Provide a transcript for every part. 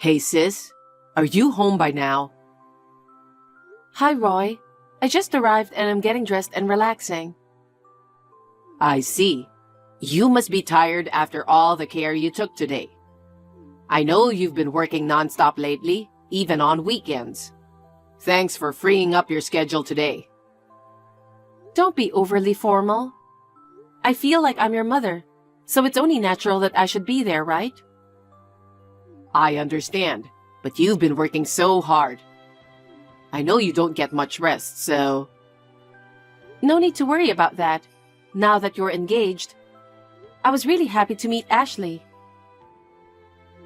Hey sis, are you home by now? Hi, Roy. I just arrived and I'm getting dressed and relaxing. I see. You must be tired after all the care you took today. I know you've been working nonstop lately, even on weekends. Thanks for freeing up your schedule today. Don't be overly formal. I feel like I'm your mother, so it's only natural that I should be there, right? I understand, but you've been working so hard. I know you don't get much rest, so... No need to worry about that, now that you're engaged. I was really happy to meet Ashley.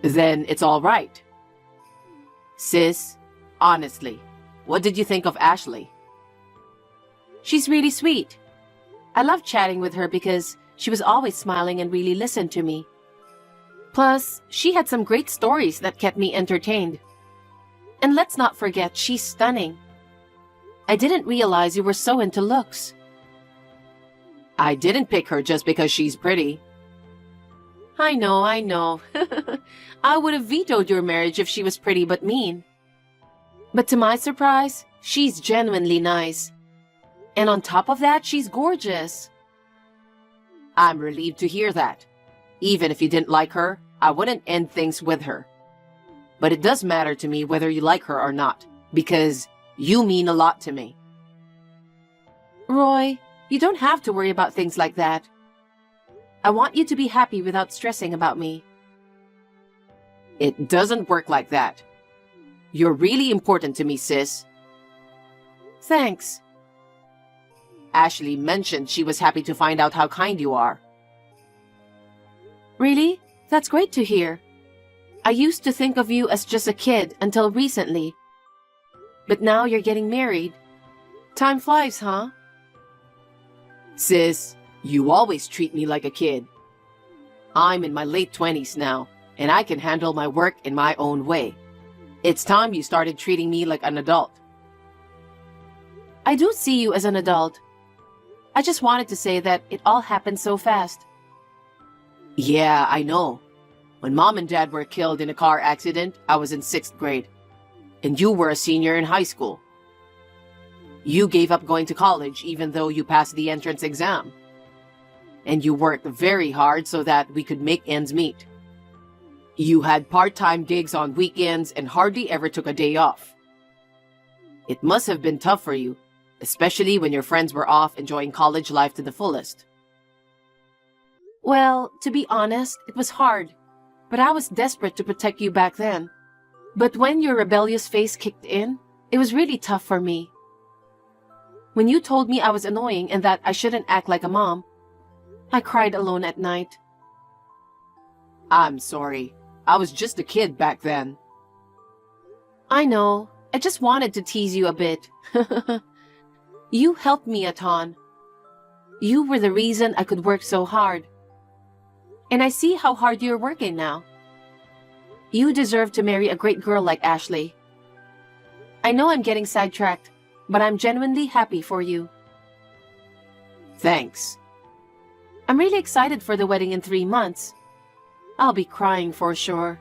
Then it's all right. Sis, honestly, what did you think of Ashley? She's really sweet. I love chatting with her because she was always smiling and really listened to me. Plus, she had some great stories that kept me entertained. And let's not forget, she's stunning. I didn't realize you were so into looks. I didn't pick her just because she's pretty. I know. I would have vetoed your marriage if she was pretty but mean. But to my surprise, she's genuinely nice. And on top of that, she's gorgeous. I'm relieved to hear that. Even if you didn't like her, I wouldn't end things with her. But it does matter to me whether you like her or not, because you mean a lot to me. Roy, you don't have to worry about things like that. I want you to be happy without stressing about me. It doesn't work like that. You're really important to me, sis. Thanks. Ashley mentioned she was happy to find out how kind you are. Really? That's great to hear. I used to think of you as just a kid until recently. But now you're getting married. Time flies, huh? Sis, you always treat me like a kid. I'm in my late 20s now, and I can handle my work in my own way. It's time you started treating me like an adult. I do see you as an adult. I just wanted to say that it all happened so fast. Yeah, I know. When Mom and Dad were killed in a car accident, I was in 6th grade. And you were a senior in high school. You gave up going to college even though you passed the entrance exam. And you worked very hard so that we could make ends meet. You had part-time gigs on weekends and hardly ever took a day off. It must have been tough for you, especially when your friends were off enjoying college life to the fullest. Well, to be honest, it was hard, but I was desperate to protect you back then. But when your rebellious phase kicked in, it was really tough for me. When you told me I was annoying and that I shouldn't act like a mom, I cried alone at night. I'm sorry. I was just a kid back then. I know. I just wanted to tease you a bit. You helped me a ton. You were the reason I could work so hard. And I see how hard you're working now. You deserve to marry a great girl like Ashley. I know I'm getting sidetracked, but I'm genuinely happy for you. Thanks. I'm really excited for the wedding in 3 months. I'll be crying for sure.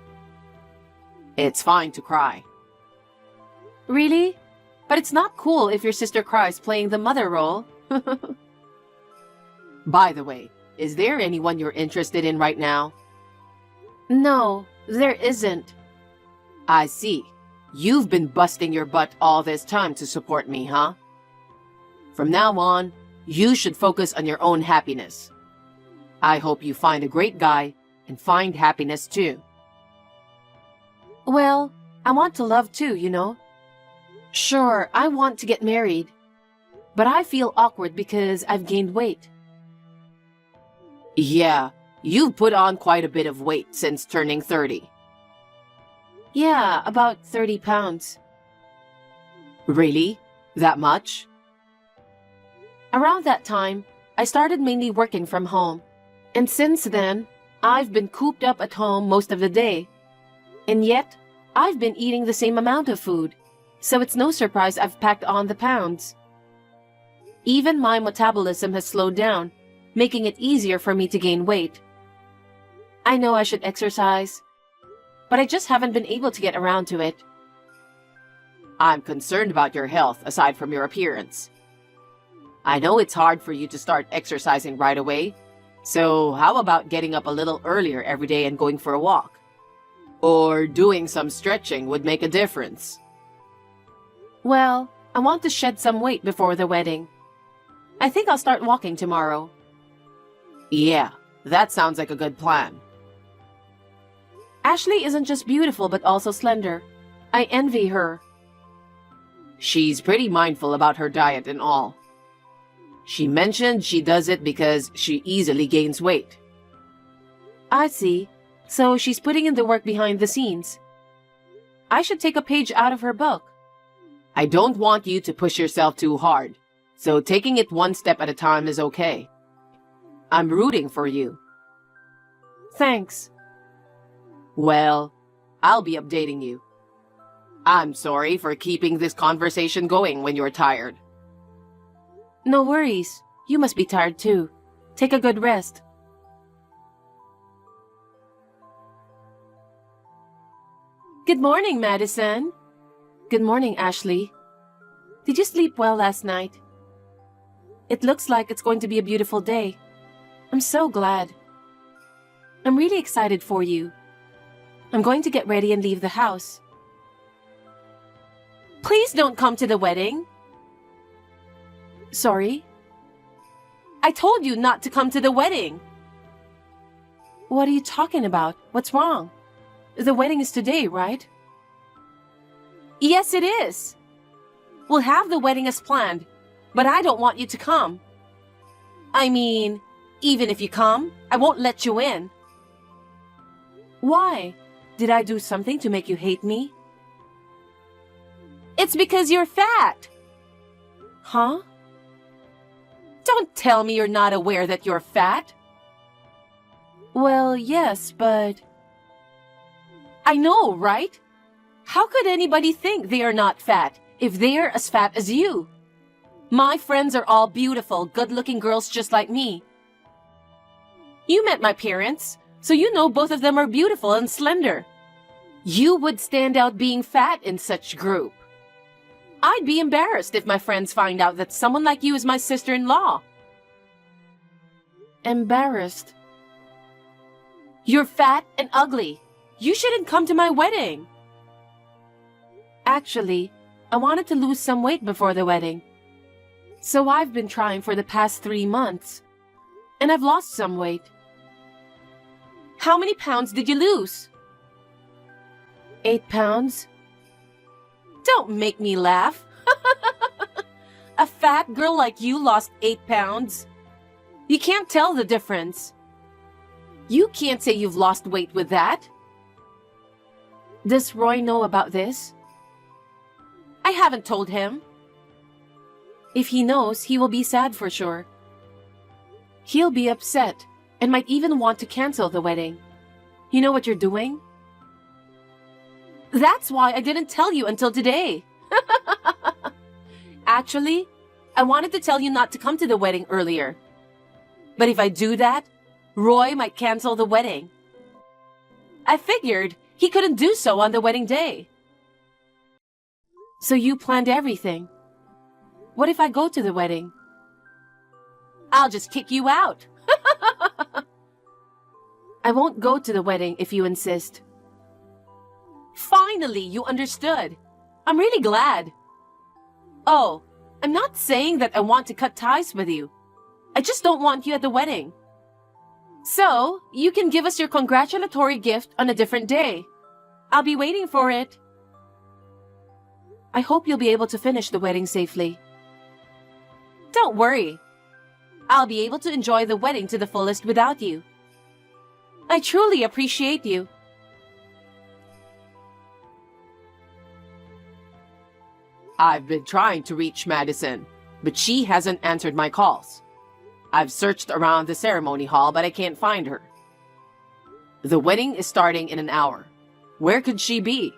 It's fine to cry. Really? But it's not cool if your sister cries playing the mother role. By the way, is there anyone you're interested in right now? No, there isn't. I see. You've been busting your butt all this time to support me, huh? From now on, you should focus on your own happiness. I hope you find a great guy and find happiness too. Well, I want to love too, you know. Sure, I want to get married, but I feel awkward because I've gained weight. Yeah, you've put on quite a bit of weight since turning 30. Yeah, about 30 pounds. Really? That much? Around that time, I started mainly working from home. And since then, I've been cooped up at home most of the day. And yet, I've been eating the same amount of food. So it's no surprise I've packed on the pounds. Even my metabolism has slowed down, making it easier for me to gain weight. I know I should exercise, but I just haven't been able to get around to it. I'm concerned about your health aside from your appearance. I know it's hard for you to start exercising right away, so how about getting up a little earlier every day and going for a walk? Or doing some stretching would make a difference. Well, I want to shed some weight before the wedding. I think I'll start walking tomorrow. Yeah, that sounds like a good plan. Ashley isn't just beautiful but also slender. I envy her. She's pretty mindful about her diet and all. She mentioned she does it because she easily gains weight. I see. So she's putting in the work behind the scenes. I should take a page out of her book. I don't want you to push yourself too hard, so taking it one step at a time is okay. I'm rooting for you. Thanks. Well, I'll be updating you. I'm sorry for keeping this conversation going when you're tired. No worries. You must be tired too. Take a good rest. Good morning, Madison. Good morning, Ashley. Did you sleep well last night? It looks like it's going to be a beautiful day. I'm so glad. I'm really excited for you. I'm going to get ready and leave the house. Please don't come to the wedding. Sorry? I told you not to come to the wedding. What are you talking about? What's wrong? The wedding is today, right? Yes, it is. We'll have the wedding as planned, but I don't want you to come. I mean, even if you come, I won't let you in. Why? Did I do something to make you hate me? It's because you're fat. Huh? Don't tell me you're not aware that you're fat. Well, yes, but... I know, right? How could anybody think they are not fat if they're as fat as you? My friends are all beautiful, good-looking girls just like me. You met my parents, so you know both of them are beautiful and slender. You would stand out being fat in such group. I'd be embarrassed if my friends find out that someone like you is my sister-in-law. Embarrassed? You're fat and ugly. You shouldn't come to my wedding. Actually, I wanted to lose some weight before the wedding. So I've been trying for the past 3 months. And I've lost some weight. How many pounds did you lose? 8 pounds. Don't make me laugh. A fat girl like you lost 8 pounds. You can't tell the difference. You can't say you've lost weight with that. Does Roy know about this? I haven't told him. If he knows, he will be sad for sure. He'll be upset and might even want to cancel the wedding. You know what you're doing? That's why I didn't tell you until today. Actually, I wanted to tell you not to come to the wedding earlier. But if I do that, Roy might cancel the wedding. I figured he couldn't do so on the wedding day. So you planned everything. What if I go to the wedding? I'll just kick you out. I won't go to the wedding if you insist. Finally, you understood. I'm really glad. Oh, I'm not saying that I want to cut ties with you. I just don't want you at the wedding. So, you can give us your congratulatory gift on a different day. I'll be waiting for it. I hope you'll be able to finish the wedding safely. Don't worry. I'll be able to enjoy the wedding to the fullest without you. I truly appreciate you. I've been trying to reach Madison, but she hasn't answered my calls. I've searched around the ceremony hall, but I can't find her. The wedding is starting in an hour. Where could she be?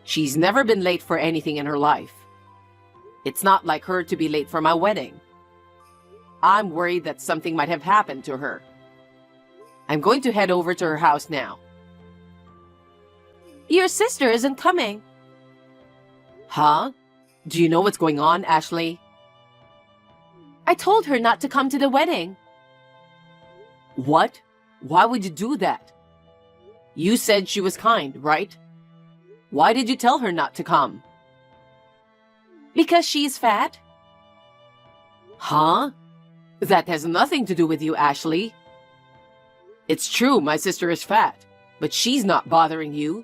She's never been late for anything in her life. It's not like her to be late for my wedding. I'm worried that something might have happened to her. I'm going to head over to her house now. Your sister isn't coming. Huh? Do you know what's going on, Ashley? I told her not to come to the wedding. What? Why would you do that? You said she was kind, right? Why did you tell her not to come? Because she's fat. Huh? That has nothing to do with you, Ashley. It's true, my sister is fat, but she's not bothering you.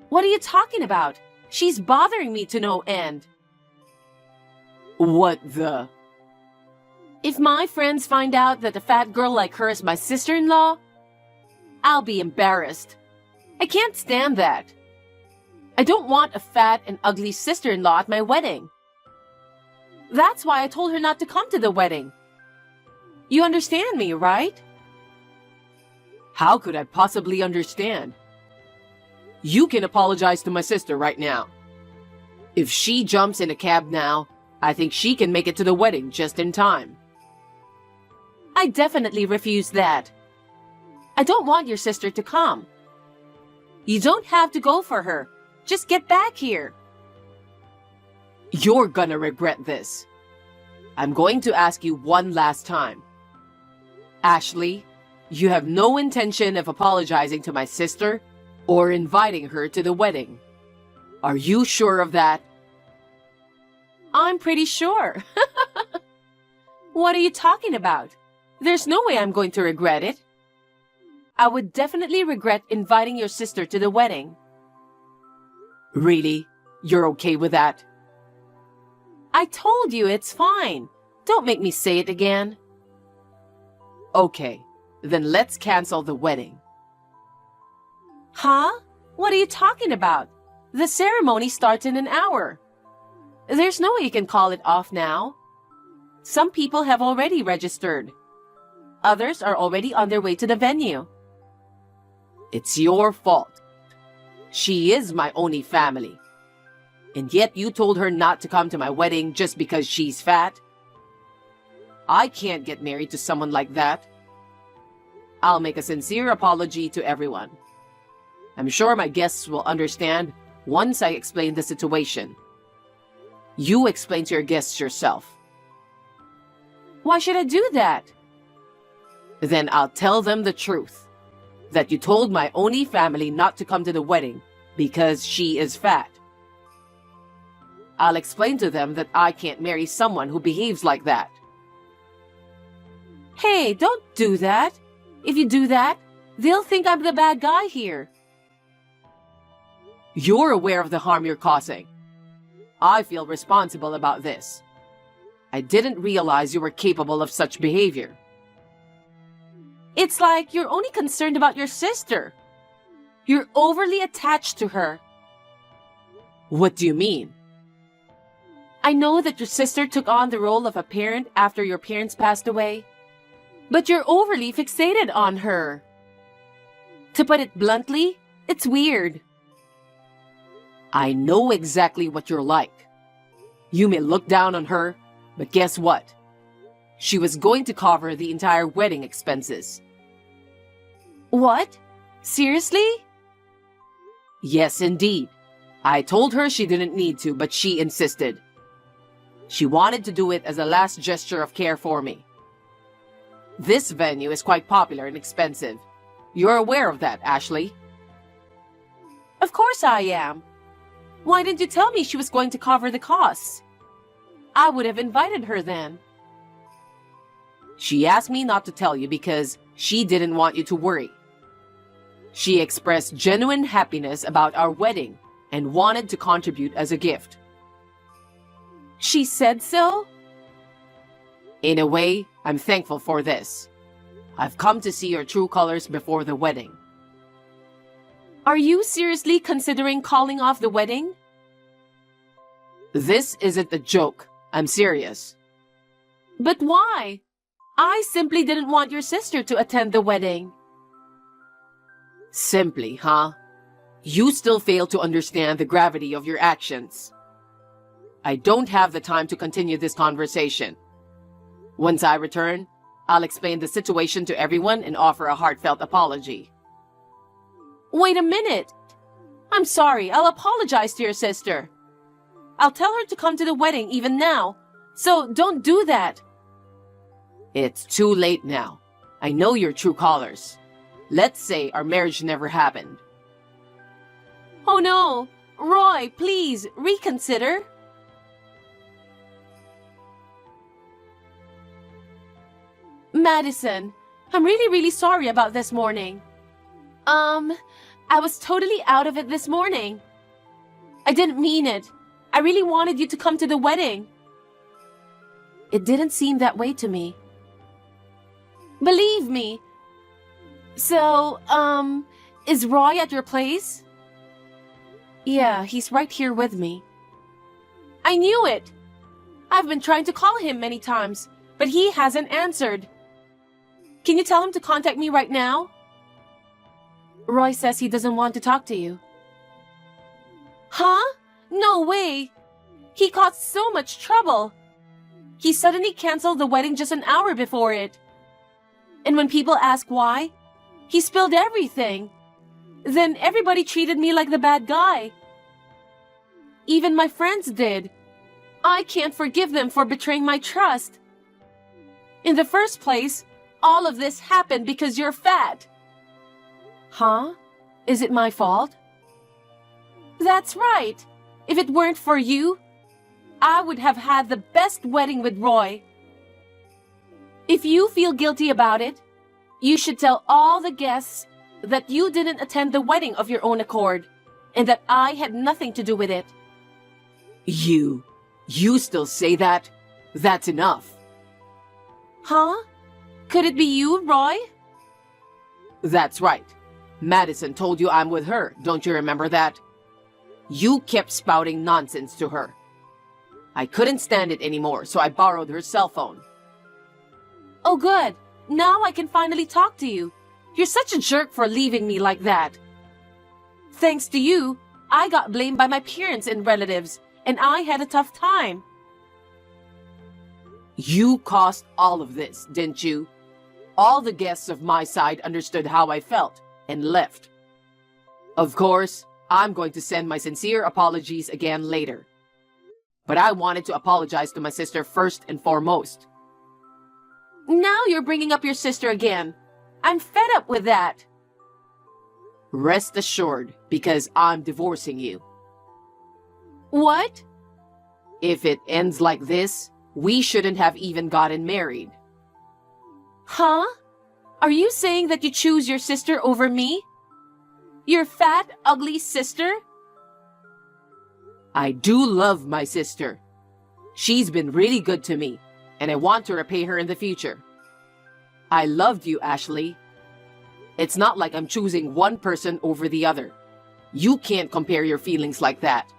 What are you talking about? She's bothering me to no end. What the? If my friends find out that a fat girl like her is my sister-in-law, I'll be embarrassed. I can't stand that. I don't want a fat and ugly sister-in-law at my wedding. That's why I told her not to come to the wedding. You understand me, right? How could I possibly understand? You can apologize to my sister right now. If she jumps in a cab now, I think she can make it to the wedding just in time. I definitely refuse that. I don't want your sister to come. You don't have to go for her. Just get back here. You're gonna regret this. I'm going to ask you one last time. Ashley, you have no intention of apologizing to my sister or inviting her to the wedding. Are you sure of that? I'm pretty sure. What are you talking about? There's no way I'm going to regret it. I would definitely regret inviting your sister to the wedding. Really? You're okay with that? I told you it's fine. Don't make me say it again. Okay, then let's cancel the wedding. Huh? What are you talking about? The ceremony starts in an hour. There's no way you can call it off now. Some people have already registered. Others are already on their way to the venue. It's your fault. She is my only family. And yet you told her not to come to my wedding just because she's fat? I can't get married to someone like that. I'll make a sincere apology to everyone. I'm sure my guests will understand once I explain the situation. You explain to your guests yourself. Why should I do that? Then I'll tell them the truth. That you told my only family not to come to the wedding because she is fat. I'll explain to them that I can't marry someone who behaves like that. Hey, don't do that. If you do that, they'll think I'm the bad guy here. You're aware of the harm you're causing. I feel responsible about this. I didn't realize you were capable of such behavior. It's like you're only concerned about your sister. You're overly attached to her. What do you mean? I know that your sister took on the role of a parent after your parents passed away, but you're overly fixated on her. To put it bluntly, it's weird. I know exactly what you're like. You may look down on her, but guess what? She was going to cover the entire wedding expenses. What? Seriously? Yes, indeed. I told her she didn't need to, but she insisted. She wanted to do it as a last gesture of care for me. This venue is quite popular and expensive. You're aware of that, Ashley? Of course I am. Why didn't you tell me she was going to cover the costs? I would have invited her then. She asked me not to tell you because she didn't want you to worry. She expressed genuine happiness about our wedding and wanted to contribute as a gift. She said so? In a way, I'm thankful for this. I've come to see your true colors before the wedding. Are you seriously considering calling off the wedding? This isn't a joke. I'm serious. But why? I simply didn't want your sister to attend the wedding. Simply, huh? You still fail to understand the gravity of your actions. I don't have the time to continue this conversation. Once I return, I'll explain the situation to everyone and offer a heartfelt apology. Wait a minute. I'm sorry. I'll apologize to your sister. I'll tell her to come to the wedding even now. So don't do that. It's too late now. I know your true colors. Let's say our marriage never happened. Oh no. Roy, please reconsider. Madison, I'm really sorry about this morning. I was totally out of it this morning. I didn't mean it. I really wanted you to come to the wedding. It didn't seem that way to me. Believe me. So, is Roy at your place? Yeah, he's right here with me. I knew it. I've been trying to call him many times, but he hasn't answered. Can you tell him to contact me right now? Roy says he doesn't want to talk to you. Huh? No way. He caused so much trouble. He suddenly canceled the wedding just an hour before it. And when people ask why, he spilled everything. Then everybody treated me like the bad guy. Even my friends did. I can't forgive them for betraying my trust. In the first place, all of this happened because you're fat. Huh? Is it my fault? That's right. If it weren't for you, I would have had the best wedding with Roy. If you feel guilty about it, you should tell all the guests that you didn't attend the wedding of your own accord, and that I had nothing to do with it. You still say that? That's enough. Huh? Could it be you, Roy? That's right. Madison told you I'm with her. Don't you remember that? You kept spouting nonsense to her. I couldn't stand it anymore, so I borrowed her cell phone. Oh, good. Now I can finally talk to you. You're such a jerk for leaving me like that. Thanks to you, I got blamed by my parents and relatives, and I had a tough time. You caused all of this, didn't you? All the guests of my side understood how I felt and left. Of course, I'm going to send my sincere apologies again later. But I wanted to apologize to my sister first and foremost. Now you're bringing up your sister again. I'm fed up with that. Rest assured, because I'm divorcing you. What? If it ends like this, we shouldn't have even gotten married. Huh? Are you saying that you choose your sister over me? Your fat, ugly sister? I do love my sister. She's been really good to me, and I want to repay her in the future. I loved you, Ashley. It's not like I'm choosing one person over the other. You can't compare your feelings like that.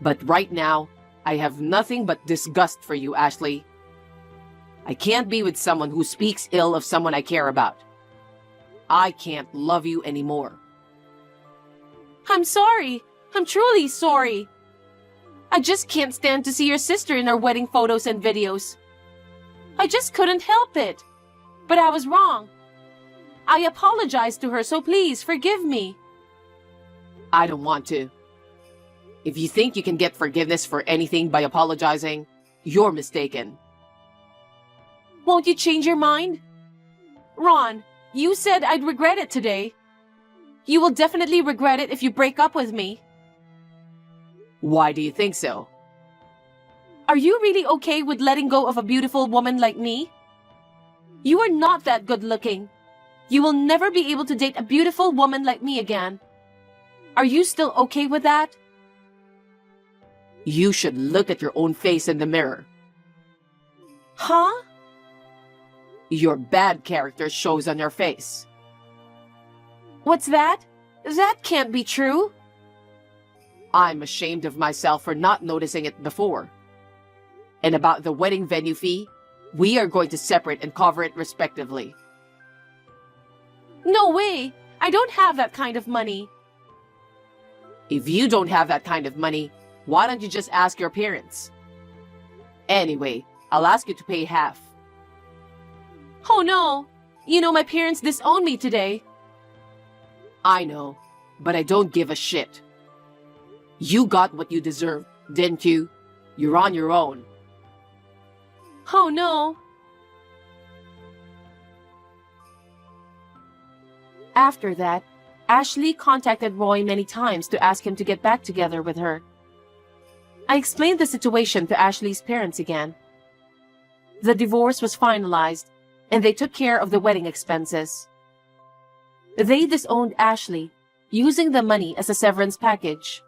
But right now, I have nothing but disgust for you, Ashley. I can't be with someone who speaks ill of someone I care about. I can't love you anymore. I'm sorry. I'm truly sorry. I just can't stand to see your sister in her wedding photos and videos. I just couldn't help it. But I was wrong. I apologized to her, so please forgive me. I don't want to. If you think you can get forgiveness for anything by apologizing, you're mistaken. Won't you change your mind? Ron, you said I'd regret it today. You will definitely regret it if you break up with me. Why do you think so? Are you really okay with letting go of a beautiful woman like me? You are not that good looking. You will never be able to date a beautiful woman like me again. Are you still okay with that? You should look at your own face in the mirror. Huh? Your bad character shows on your face. What's that? That can't be true. I'm ashamed of myself for not noticing it before. And about the wedding venue fee, we are going to separate and cover it respectively. No way! I don't have that kind of money. If you don't have that kind of money, why don't you just ask your parents? Anyway, I'll ask you to pay half. Oh no! You know my parents disowned me today. I know, but I don't give a shit. You got what you deserved, didn't you? You're on your own. Oh no! After that, Ashley contacted Roy many times to ask him to get back together with her. I explained the situation to Ashley's parents again. The divorce was finalized, and they took care of the wedding expenses. They disowned Ashley, using the money as a severance package.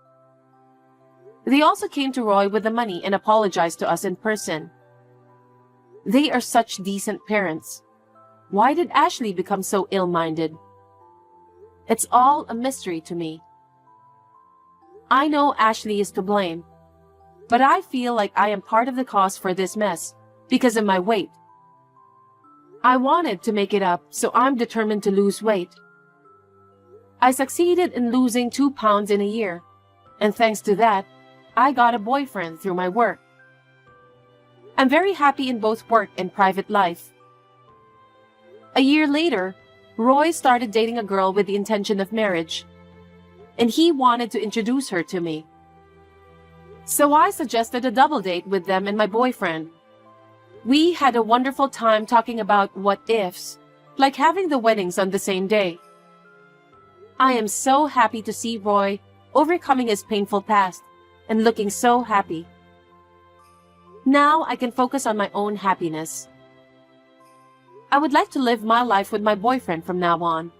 They also came to Roy with the money and apologized to us in person. They are such decent parents. Why did Ashley become so ill-minded? It's all a mystery to me. I know Ashley is to blame, but I feel like I am part of the cause for this mess because of my weight. I wanted to make it up, so I'm determined to lose weight. I succeeded in losing 2 pounds in a year, and thanks to that, I got a boyfriend through my work. I'm very happy in both work and private life. A year later, Roy started dating a girl with the intention of marriage, and he wanted to introduce her to me. So I suggested a double date with them and my boyfriend. We had a wonderful time talking about what ifs, like having the weddings on the same day. I am so happy to see Roy overcoming his painful past and looking so happy. Now I can focus on my own happiness. I would like to live my life with my boyfriend from now on.